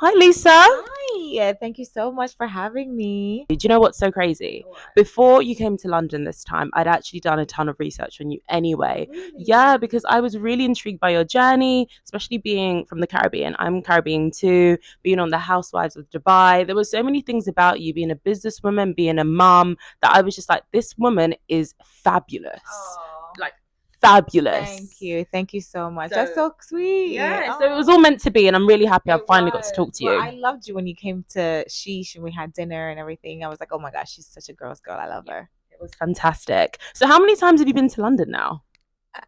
Hi, Lisa. Hi, thank you so much for having me. Do you know what's so crazy? Before you came to London this time, I'd actually done a ton of research on you anyway. Yeah, Really? because I was really intrigued by your journey, especially being from the Caribbean. I'm Caribbean too, being on the Housewives of Dubai. There were so many things about you being a businesswoman, being a mum, that I was just like, this woman is fabulous. Oh, Like, thank fabulous. you. Thank you so much. That's So, so sweet. yeah, so it was Oh, all meant to be, and I'm really happy I it finally got to was. talk to Well, I you. loved you when you came to Sheesh and we had dinner and everything. I was like, oh my gosh, she's such a girl's girl. I love Yeah, her. it was fantastic. So, how many times have you been to London now?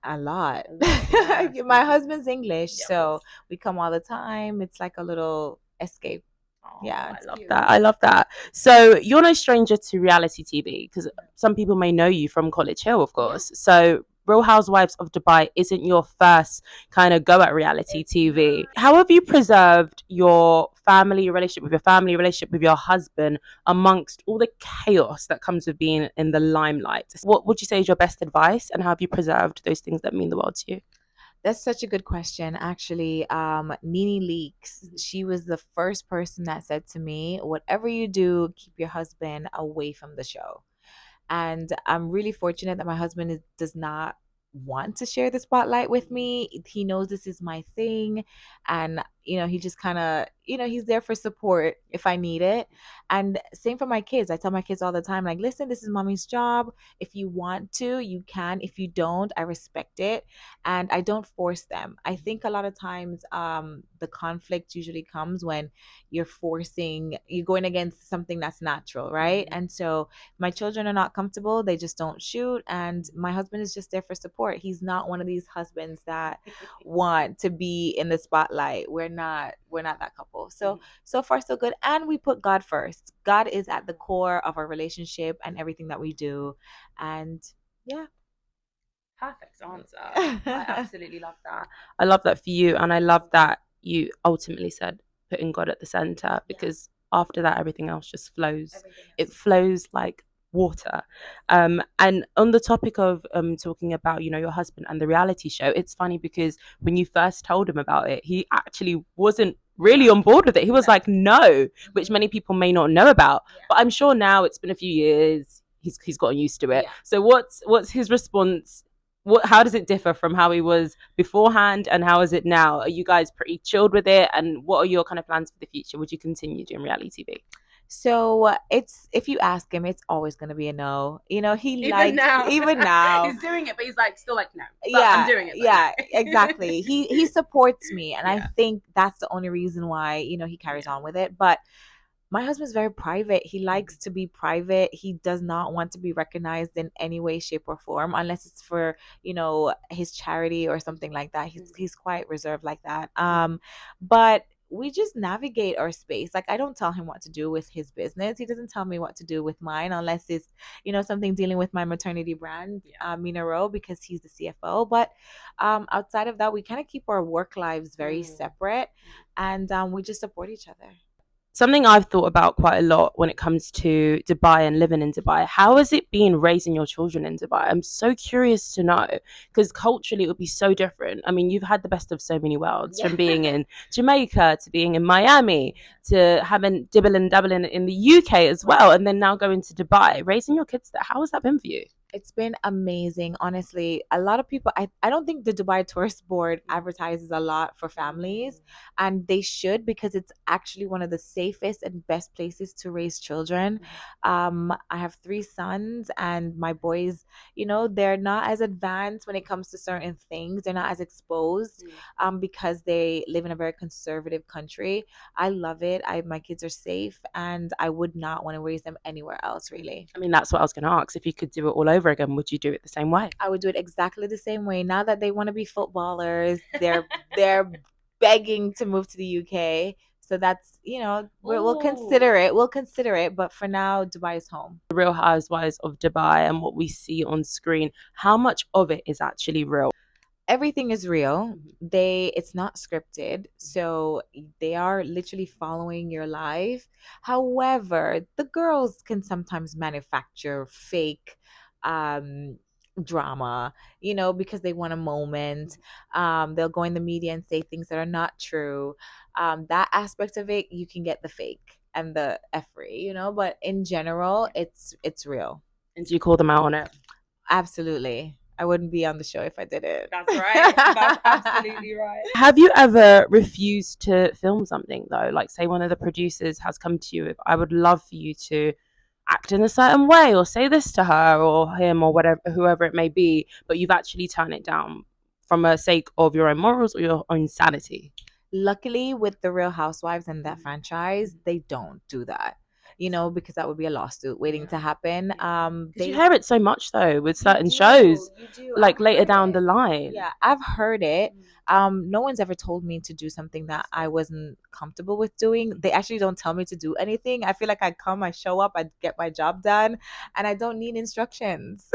A lot. A lot, yeah. My husband's English, Yeah, of course. so we come all the time. It's like a little escape. Oh, Yeah, I it's love cute. that. I love that. So you're no stranger to reality TV because some people may know you from College Hill, of Yeah, course. So Real Housewives of Dubai isn't your first kind of go at reality it's TV. not. How have you preserved your family relationship with your family, relationship with your husband amongst all the chaos that comes with being in the limelight? What would you say is your best advice, and how have you preserved those things that mean the world to you? That's such a good question. Actually, Nene Leaks, Mhm. she was the first person that said to me, whatever you do, keep your husband away from the show. And I'm really fortunate that my husband does not want to share the spotlight with me. He knows this is my thing. And, he just kind of, he's there for support if I need it. And same for my kids. I tell my kids all the time, like, listen, this is mommy's job. If you want to, you can. If you don't, I respect it. And I don't force them. I think a lot of times the conflict usually comes when you're going against something that's natural, right? Mhm. And so my children are not comfortable, they just don't shoot, and my husband is just there for support. He's not one of these husbands that want to be in the spotlight. We're not that couple. So so far so good, and we put God first. God is at the core of our relationship and everything that we do. And yeah. Perfect answer. I absolutely love that. I love that for you. And I love that you ultimately said putting God at the center Yeah, because after that, everything else just flows. everything It else. flows like water. And on the topic of talking about, your husband and the reality show, it's funny because when you first told him about it, he actually wasn't really on board with it. He was like, no, which Mhm. many people may not know about. Yeah. But I'm sure now it's been a few years. He's gotten used to it. Yeah. So what's his response? How does it differ from how he was beforehand, and how is it now? Are you guys pretty chilled with it, and what are your kind of plans for the future? Would you continue doing reality TV? So it's if you ask him, it's always gonna be a no. He Even likes now, even now. he's doing it, but he's like still like no. But I'm Yeah, doing it, but yeah, no. exactly. He supports me, and I Yeah, think that's the only reason why he carries yeah. on with it. But my husband's very private. He likes to be private. He does not want to be recognized in any way, shape, or form, unless it's for his charity or something like that. He's quite reserved like that. But we just navigate our space. Like, I don't tell him what to do with his business. He doesn't tell me what to do with mine, unless it's something dealing with my maternity brand, Yeah. Mina Rowe, because he's the CFO. But outside of that, we kind of keep our work lives very separate, and we just support each other. Something I've thought about quite a lot when it comes to Dubai and living in Dubai. How has it been raising your children in Dubai? I'm so curious to know because culturally it would be so different. I mean, you've had the best of so many worlds Yeah. from being in Jamaica to being in Miami to having dibble and dabble in the UK as well, and then now going to Dubai. Raising your kids there, how has that been for you? It's been amazing, honestly. A lot of people, I don't think the Dubai Tourist Board advertises a lot for families, and they should, because it's actually one of the safest and best places to raise children. I have three sons, and my boys, they're not as advanced when it comes to certain things. They're not as exposed because they live in a very conservative country. I love it. My kids are safe, and I would not want to raise them anywhere else, really. I mean, that's what I was going to ask. If you could do it all over again, would you do it the same way? I would do it exactly the same way. Now that they want to be footballers, they're begging to move to the UK. So that's we'll consider Oh, it. We'll consider it. But for now, Dubai is home. the Real Housewives of Dubai and what we see on screen, how much of it is actually real? Everything is real. Mhm. It's not scripted, so they are literally following your life. However, the girls can sometimes manufacture fake um drama, because they want a moment. They'll go in the media and say things that are not true. That aspect of it, you can get the fake and the effery, but in general, it's real. And do you call them out on it? Absolutely. I wouldn't be on the show if I did it. That's right. That's absolutely right. Have you ever refused to film something though? Like, say one of the producers has come to you, if I would love for you to act in a certain way or say this to her or him or whatever, whoever it may be, but you've actually turned it down from a sake of your own morals or your own sanity. Luckily, with the Real Housewives and that franchise, they don't do that. Because that would be a lawsuit waiting to happen. Because you hear it so much though with certain shows, like later down the line. Yeah, I've heard it. No one's ever told me to do something that I wasn't comfortable with doing. They actually don't tell me to do anything. I feel like I show up, I get my job done, and I don't need instructions.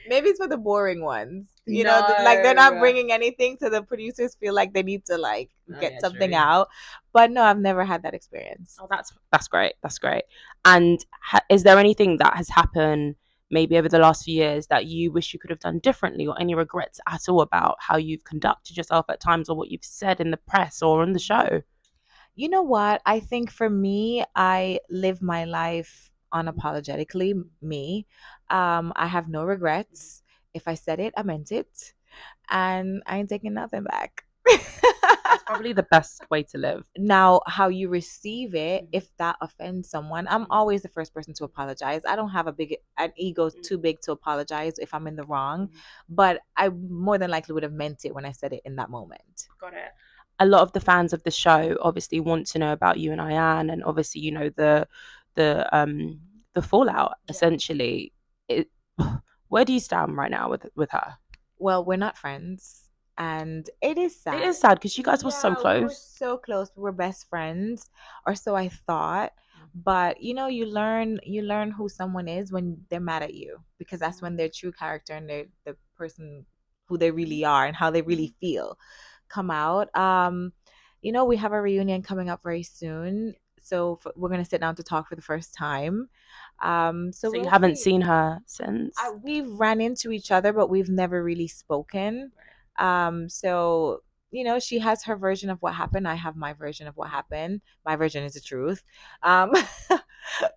Maybe it's for the boring ones. Like they're not bringing anything, so the producers feel like they need to get something out. But no, I've never had that experience. Oh, that's great. That's great. And is there anything that has happened maybe over the last few years that you wish you could have done differently, or any regrets at all about how you've conducted yourself at times or what you've said in the press or on the show? You know what? I think for me, I live my life unapologetically me. I have no regrets. If I said it, I meant it. And I ain't taking nothing back. That's probably the best way to live. Now, how you receive it, if that offends someone, I'm always the first person to apologize. I don't have an ego too big to apologize if I'm in the wrong, but I more than likely would have meant it when I said it in that moment. Got it. A lot of the fans of the show obviously want to know about you and Ayan, and obviously the fallout essentially. Where do you stand right now with her? Well, we're not friends, and it is sad. It is sad because you guys were so close. We were so close. We were best friends, or so I thought. But you learn who someone is when they're mad at you, because that's when their true character and they're the person who they really are and how they really feel come out. We have a reunion coming up very soon, so we're gonna sit down to talk for the first time. So you haven't seen her since? We've ran into each other, but we've never really spoken. So she has her version of what happened. I have my version of what happened. My version is the truth. But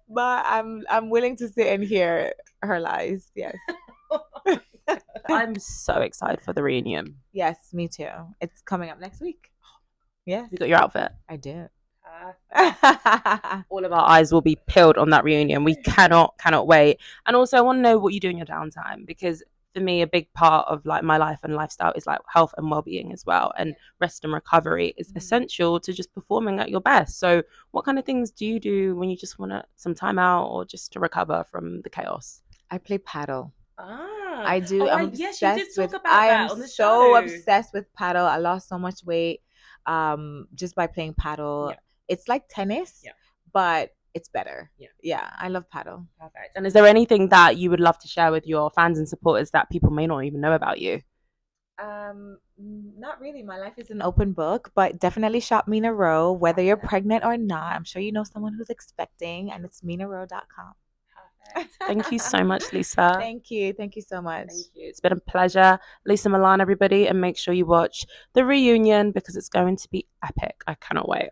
I'm willing to sit and hear her lies. Yes. I'm so excited for the reunion. Yes, me too. It's coming up next week. Yeah. You got your outfit? I do. All of our eyes will be peeled on that reunion. We cannot wait. And also I want to know what you do in your downtime, because for me a big part of like my life and lifestyle is like health and well-being as well, and rest and recovery is essential to just performing at your best. So what kind of things do you do when you just want some time out or just to recover from the chaos? I play paddle. I do. I'm obsessed you did talk with about that I am on the so show. obsessed with paddle. I lost so much weight just by playing paddle. Yeah. It's like tennis, but it's better. Yeah, I love paddle. Perfect. And is there anything that you would love to share with your fans and supporters that people may not even know about you? Not really. My life is an open book, but definitely shop Mina Rowe, whether you're pregnant or not. I'm sure you know someone who's expecting, and it's minarrowe.com. Thank you so much, Lesa. Thank you so much. Thank you. It's been a pleasure. Lesa Milan, everybody, and make sure you watch the reunion because it's going to be epic. I cannot wait.